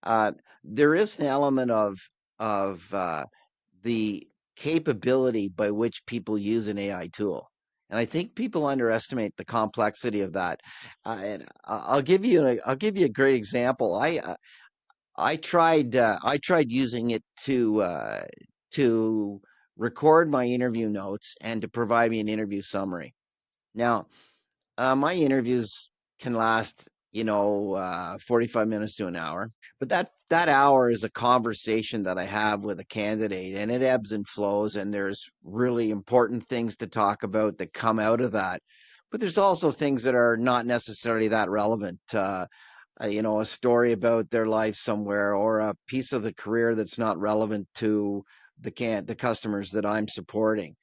uh, there is an element of the capability by which people use an AI tool. And I think people underestimate the complexity of that. I'll give you a great example. I tried using it to record my interview notes and to provide me an interview summary. Now, my interviews can last, 45 minutes to an hour, but that hour is a conversation that I have with a candidate, and it ebbs and flows, and there's really important things to talk about that come out of that. But there's also things that are not necessarily that relevant. A story about their life somewhere, or a piece of the career that's not relevant to the customers that I'm supporting.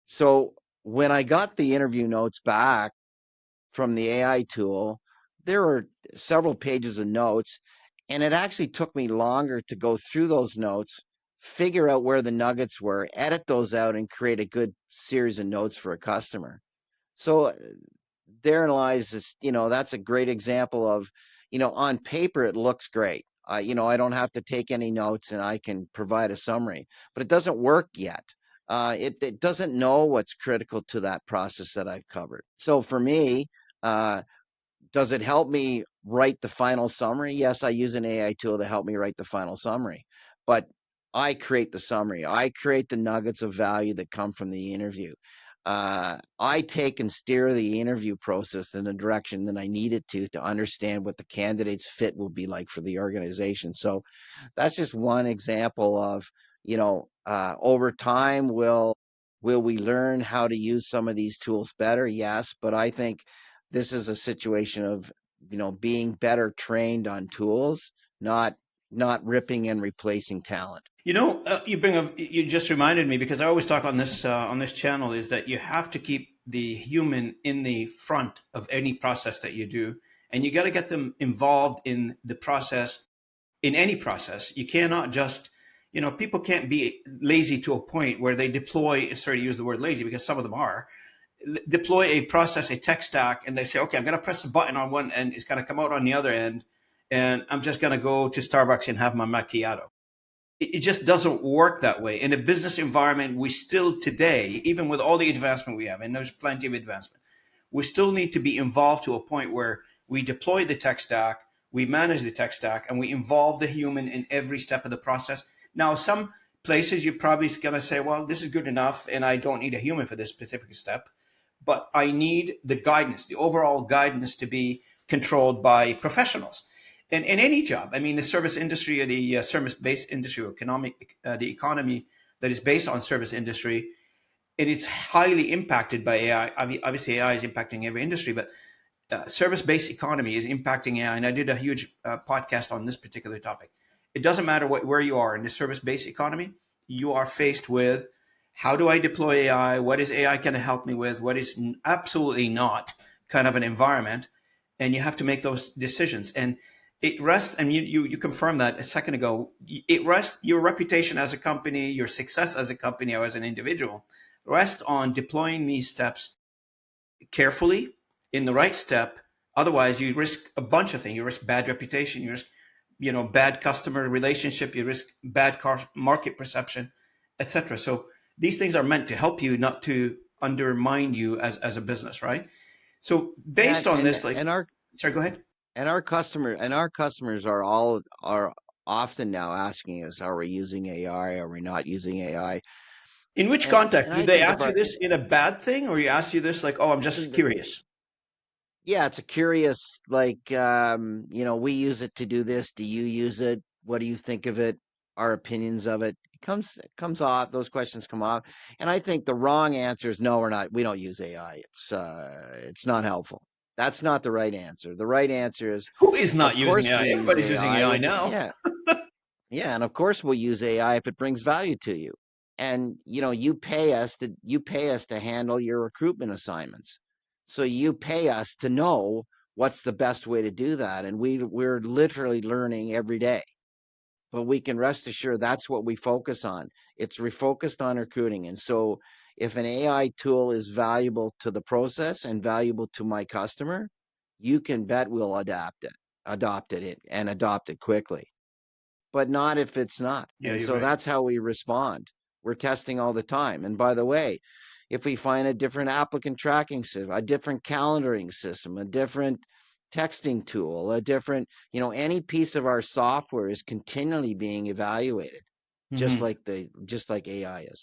So when I got the interview notes back from the AI tool, there were several pages of notes, and it actually took me longer to go through those notes, figure out where the nuggets were, edit those out, and create a good series of notes for a customer. So therein lies this, that's a great example of, on paper, it looks great. I don't have to take any notes and I can provide a summary, but it doesn't work yet. It doesn't know what's critical to that process that I've covered. So for me, uh, does it help me write the final summary? Yes, I use an AI tool to help me write the final summary, but I create the summary. I create the nuggets of value that come from the interview. I take and steer the interview process in the direction that I need it to understand what the candidate's fit will be like for the organization. So that's just one example of, over time, will we learn how to use some of these tools better? Yes, but I think this is a situation of, being better trained on tools, not ripping and replacing talent. You just reminded me, because I always talk on this channel, is that you have to keep the human in the front of any process that you do, and you got to get them involved in the process, in any process. You cannot just, people can't be lazy to a point where they deploy. Sorry to use the word lazy, because some of them are, deploy a process, a tech stack, and they say, okay, I'm going to press a button on one end, it's going to come out on the other end, and I'm just going to go to Starbucks and have my macchiato. It just doesn't work that way. In a business environment, we still today, even with all the advancement we have, and there's plenty of advancement, we still need to be involved to a point where we deploy the tech stack, we manage the tech stack, and we involve the human in every step of the process. Now, some places you're probably going to say, well, this is good enough, and I don't need a human for this specific step, but I need the guidance, the overall guidance, to be controlled by professionals. And in any job, I mean, the service industry, or the service-based industry, or the economy that is based on service industry, and it's highly impacted by AI. Obviously, AI is impacting every industry, but service-based economy is impacting AI. And I did a huge podcast on this particular topic. It doesn't matter where you are in the service-based economy, you are faced with, how do I deploy AI? What is AI going to help me with? What is absolutely not kind of an environment? And you have to make those decisions. And it rests, and you confirmed that a second ago, it rests, your reputation as a company, your success as a company or as an individual, rests on deploying these steps carefully in the right step. Otherwise, you risk a bunch of things. You risk bad reputation. You risk, bad customer relationship. You risk bad market perception, etc. So these things are meant to help you, not to undermine you as a business, right? So Yeah, based on and this, like, and our sorry, go ahead. our customers are often now asking us, are we using AI? Are we not using AI? In which And context? Do I they think ask you about this in a bad thing, or you ask you this like, oh, I'm just curious? yeah, it's a curious, like, we use it to do this. Do you use it? What do you think of it? Our opinions of it. It comes off. Those questions come off, and I think the wrong answer is no, we're not. We don't use AI. It's not helpful. That's not the right answer. The right answer is, Who is not of using course, AI? we'll use Everybody's using AI. AI now. Yeah, yeah, and of course we'll use AI if it brings value to you. And you pay us to handle your recruitment assignments. So you pay us to know what's the best way to do that. And we're literally learning every day. But we can rest assured that's what we focus on. It's refocused on recruiting. And so if an AI tool is valuable to the process and valuable to my customer, you can bet we'll adopt it and adopt it quickly. but not if it's not. Yeah, And you're so right. that's how we respond. We're testing all the time. And by the way, if we find a different applicant tracking system, a different calendaring system, a different texting tool, a different, any piece of our software is continually being evaluated, Hmm. just like AI is.